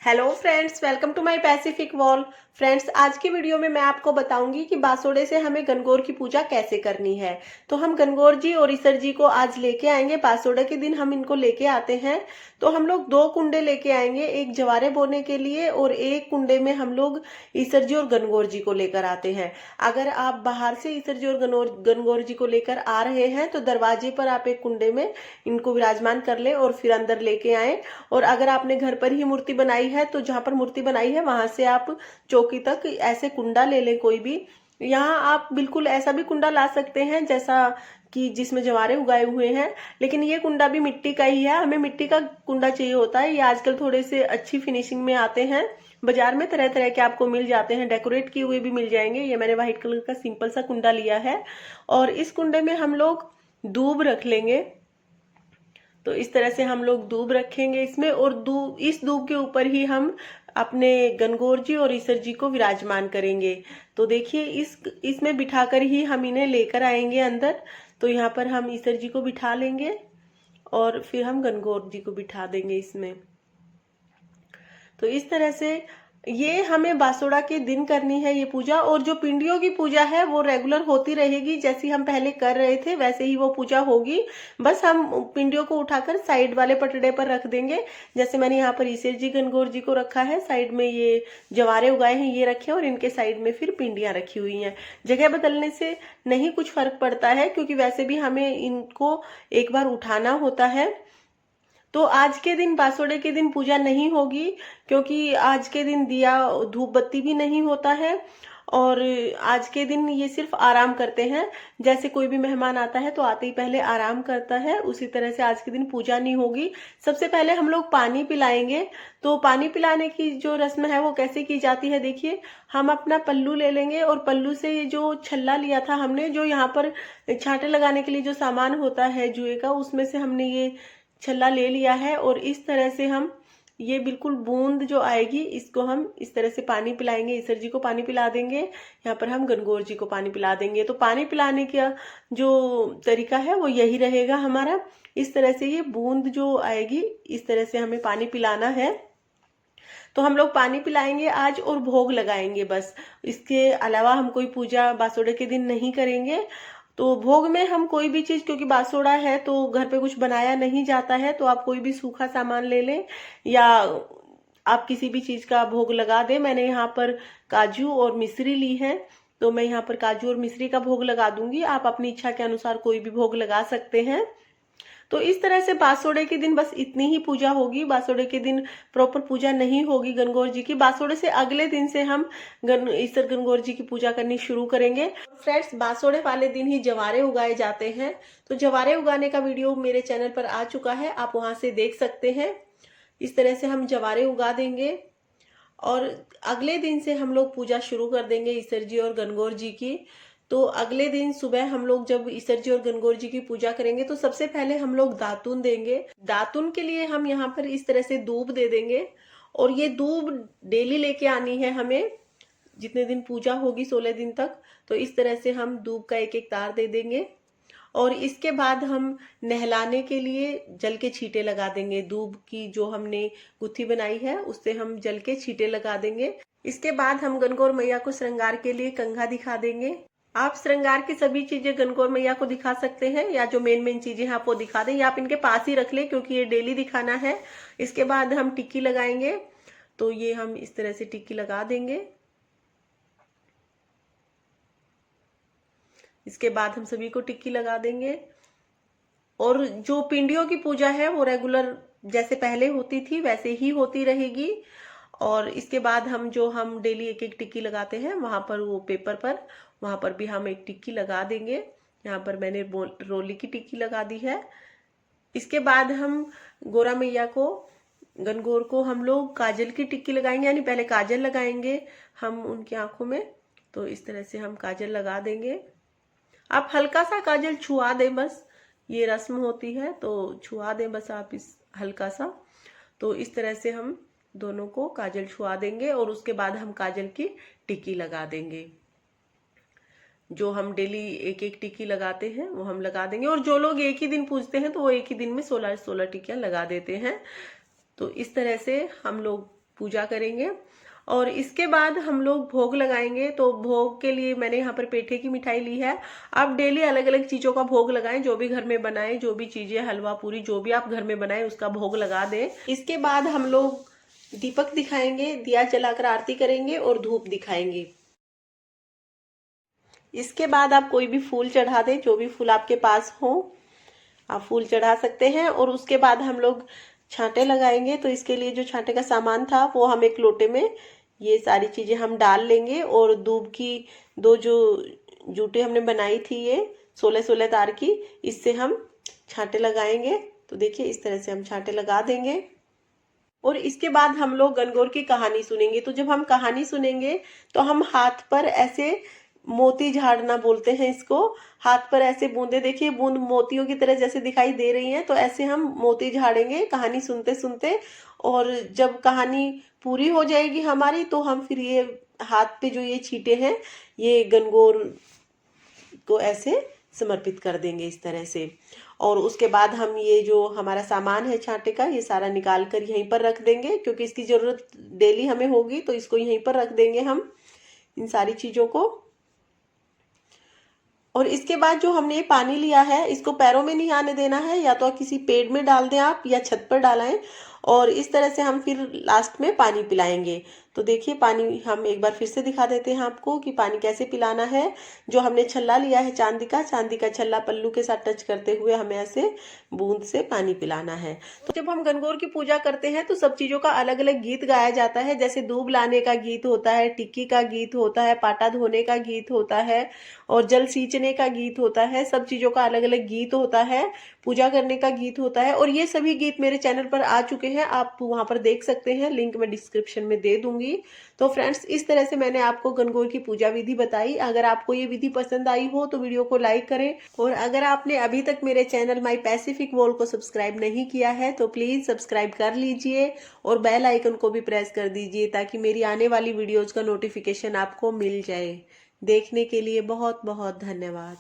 Hello friends, welcome to my Pacific Wall. Friends, आज की video में मैं आपको बताऊंगी कि बासोड़े से हमें गणगौर की पूजा कैसे करनी है। तो हम गणगौर जी और ईसर जी को आज लेके आएंगे। बासोड़े के दिन हम इनको लेके आते हैं। तो हम लोग 2 कुंडे लेके आएंगे, एक जवारे बोने के लिए और एक कुंडे में हम लोग ईसर जी और गणगौर जी को लेकर आते हैं। अगर आप बाहर से ईसर जी और गणगौर जी को लेकर आ रहे हैं तो दरवाजे पर आप एक कुंडे में इनको विराजमान कर ले और फिर अंदर लेके आए। और अगर आपने घर पर ही मूर्ति बनाई है तो जहां पर मूर्ति बनाई है वहां से आप चौकी तक ऐसे कुंडा ले लें कोई भी। यहाँ आप बिल्कुल ऐसा भी कुंडा ला सकते हैं जैसा कि जिसमें जवारे उगाए हुए हैं, लेकिन ये कुंडा भी मिट्टी का ही है। हमें मिट्टी का कुंडा चाहिए होता है। ये आजकल थोड़े से अच्छी फिनिशिंग में आते हैं। बाजार में तरह तरह के आपको मिल जाते हैं, डेकोरेट किए हुए भी मिल जाएंगे। ये मैंने व्हाइट कलर का सिंपल सा कुंडा लिया है और इस कुंडे में हम लोग दूब रख लेंगे। तो इस तरह से हम लोग दूब रखेंगे इसमें, और इस दूब के ऊपर ही हम अपने गणगौर जी और ईसर जी को विराजमान करेंगे। तो देखिए इसमें बिठाकर ही हम इन्हें लेकर आएंगे अंदर। तो यहाँ पर हम ईसर जी को बिठा लेंगे और फिर हम गणगौर जी को बिठा देंगे इसमें। तो इस तरह से ये हमें बासोड़ा के दिन करनी है ये पूजा। और जो पिंडियों की पूजा है वो रेगुलर होती रहेगी, जैसी हम पहले कर रहे थे वैसे ही वो पूजा होगी। बस हम पिंडियों को उठाकर साइड वाले पटड़े पर रख देंगे। जैसे मैंने यहाँ पर ईसर जी गणगौर जी को रखा है, साइड में ये जवारे उगाए हैं ये रखे, और इनके साइड में फिर पिंडियां रखी हुई हैं। जगह बदलने से नहीं कुछ फर्क पड़ता है, क्योंकि वैसे भी हमें इनको एक बार उठाना होता है। तो आज के दिन बासोड़े के दिन पूजा नहीं होगी, क्योंकि आज के दिन दिया धूप बत्ती भी नहीं होता है। और आज के दिन ये सिर्फ आराम करते हैं। जैसे कोई भी मेहमान आता है तो आते ही पहले आराम करता है, उसी तरह से आज के दिन पूजा नहीं होगी। सबसे पहले हम लोग पानी पिलाएंगे। तो पानी पिलाने की जो रस्म है वो कैसे की जाती है, देखिए। हम अपना पल्लू ले लेंगे और पल्लू से ये जो छल्ला लिया था हमने, जो यहाँ पर छांटे लगाने के लिए जो सामान होता है जुए का, उसमें से हमने ये छल्ला ले लिया है। और इस तरह से हम ये बिल्कुल बूंद जो आएगी इसको हम इस तरह से पानी पिलाएंगे। ईसर जी को पानी पिला देंगे, यहाँ पर हम गणगौर जी को पानी पिला देंगे। तो पानी पिलाने का जो तरीका है वो यही रहेगा हमारा। इस तरह से ये बूंद जो आएगी इस तरह से हमें पानी पिलाना है। तो हम लोग पानी पिलाएंगे आज और भोग लगाएंगे बस। इसके अलावा हम कोई पूजा बासोड़े के दिन नहीं करेंगे। तो भोग में हम कोई भी चीज, क्योंकि बासोड़ा है तो घर पे कुछ बनाया नहीं जाता है, तो आप कोई भी सूखा सामान ले लें या आप किसी भी चीज का भोग लगा दें। मैंने यहाँ पर काजू और मिश्री ली है, तो मैं यहाँ पर काजू और मिश्री का भोग लगा दूंगी। आप अपनी इच्छा के अनुसार कोई भी भोग लगा सकते हैं। तो इस तरह से बासोड़े के दिन बस इतनी ही पूजा होगी। बासोड़े के दिन प्रॉपर पूजा नहीं होगी गणगौर जी की। बासोड़े से अगले दिन से हम ईसर गणगौर जी की पूजा करनी शुरू करेंगे। फ्रेंड्स, बासोड़े वाले दिन ही जवारे उगाए जाते हैं। तो जवारे उगाने का वीडियो मेरे चैनल पर आ चुका है, आप वहां से देख सकते हैं। इस तरह से हम जवारे उगा देंगे और अगले दिन से हम लोग पूजा शुरू कर देंगे ईसर जी और गणगौर जी की। तो अगले दिन सुबह हम लोग जब ईसर जी और गणगौर जी की पूजा करेंगे तो सबसे पहले हम लोग दातुन देंगे। दातुन के लिए हम यहाँ पर इस तरह से दूब दे देंगे, और ये दूब डेली लेके आनी है हमें, जितने दिन पूजा होगी 16 दिन तक। तो इस तरह से हम दूब का एक एक तार दे देंगे। और इसके बाद हम नहलाने के लिए जल के छींटे लगा देंगे। दूब की जो हमने गुत्थी बनाई है उससे हम जल के छींटे लगा देंगे। इसके बाद हम गणगौर मैया को श्रृंगार के लिए कंघा दिखा देंगे। आप श्रृंगार की सभी चीजें गणगौर मैया को दिखा सकते हैं, या जो मेन मेन चीजें हैं आप वो दिखा दें, या आप इनके पास ही रख लें क्योंकि ये डेली दिखाना है। इसके बाद हम टिक्की लगाएंगे। तो ये हम इस तरह से टिक्की लगा देंगे। इसके बाद हम सभी को टिक्की लगा देंगे। और जो पिंडियों की पूजा है वो रेगुलर जैसे पहले होती थी वैसे ही होती रहेगी। और इसके बाद हम डेली एक एक टिक्की लगाते हैं, वहां पर वो पेपर पर, वहां पर भी हम एक टिक्की लगा देंगे। यहाँ पर मैंने रोली की टिक्की लगा दी है। इसके बाद हम गोरा मैया को, गणगौर को हम लोग काजल की टिक्की लगाएंगे, यानी पहले काजल लगाएंगे हम उनकी आंखों में। तो इस तरह से हम काजल लगा देंगे। आप हल्का सा काजल छुआ दें बस, ये रस्म होती है तो छुआ दें बस आप इस हल्का सा। तो इस तरह से हम दोनों को काजल छुआ देंगे और उसके बाद हम काजल की टिक्की लगा देंगे। जो हम डेली एक एक टिक्की लगाते हैं वो हम लगा देंगे। और जो लोग एक ही दिन पूजते हैं तो वो एक ही दिन में 16 16 टिक्कियां लगा देते हैं। तो इस तरह से हम लोग पूजा करेंगे। और इसके बाद हम लोग भोग लगाएंगे। तो भोग के लिए मैंने यहाँ पर पेठे की मिठाई ली है। आप डेली अलग अलग चीज़ों का भोग लगाएं, जो भी घर में बनाएं, जो भी चीज़ें, हलवा पूरी जो भी आप घर में बनाएं उसका भोग लगा दें। इसके बाद हम लोग दीपक दिखाएंगे, दिया जलाकर आरती करेंगे और धूप दिखाएंगे। इसके बाद आप कोई भी फूल चढ़ा दें, जो भी फूल आपके पास हो आप फूल चढ़ा सकते हैं। और उसके बाद हम लोग छांटे लगाएंगे। तो इसके लिए जो छांटे का सामान था वो हम एक लोटे में ये सारी चीजें हम डाल लेंगे। और दूब की दो जो जूटे हमने बनाई थी ये 16-16 तार की, इससे हम छांटे लगाएंगे। तो देखिए इस तरह से हम छांटे लगा देंगे। और इसके बाद हम लोग गणगौर की कहानी सुनेंगे। तो जब हम कहानी सुनेंगे तो हम हाथ पर ऐसे मोती झाड़ना बोलते हैं इसको, हाथ पर ऐसे बूंदे, देखिए बूंद मोतियों की तरह जैसे दिखाई दे रही हैं, तो ऐसे हम मोती झाड़ेंगे कहानी सुनते सुनते। और जब कहानी पूरी हो जाएगी हमारी तो हम फिर ये हाथ पे जो ये छींटे हैं ये गणगौर को ऐसे समर्पित कर देंगे इस तरह से। और उसके बाद हम ये जो हमारा सामान है छांटे का ये सारा निकाल कर यहीं पर रख देंगे, क्योंकि इसकी जरूरत डेली हमें होगी, तो इसको यहीं पर रख देंगे हम इन सारी चीजों को। और इसके बाद जो हमने ये पानी लिया है इसको पैरों में नहीं आने देना है, या तो किसी पेड़ में डाल दें आप या छत पर डालें। और इस तरह से हम फिर लास्ट में पानी पिलाएंगे। तो देखिए पानी हम एक बार फिर से दिखा देते हैं आपको कि पानी कैसे पिलाना है। जो हमने छल्ला लिया है चांदी का छल्ला पल्लू के साथ टच करते हुए हमें ऐसे बूंद से पानी पिलाना है। तो जब हम गणगौर की पूजा करते हैं तो सब चीजों का अलग अलग गीत गाया जाता है। जैसे दूब लाने का गीत होता है, टिक्की का गीत होता है, पाटा धोने का गीत होता है और जल सींचने का गीत होता है। सब चीजों का अलग अलग गीत होता है, पूजा करने का गीत होता है। और ये सभी गीत मेरे चैनल पर आ चुके हैं, आप वहां पर देख सकते हैं, लिंक मैं डिस्क्रिप्शन में दे दूंगी। तो फ्रेंड्स इस तरह से मैंने आपको गणगौर की पूजा विधि बताई। अगर आपको ये विधि पसंद आई हो तो वीडियो को लाइक करें। और अगर आपने अभी तक मेरे चैनल माई पैसिफिक वॉल को सब्सक्राइब नहीं किया है तो प्लीज सब्सक्राइब कर लीजिए और बेल आइकन को भी प्रेस कर दीजिए, ताकि मेरी आने वाली वीडियोज का नोटिफिकेशन आपको मिल जाए। देखने के लिए बहुत बहुत धन्यवाद।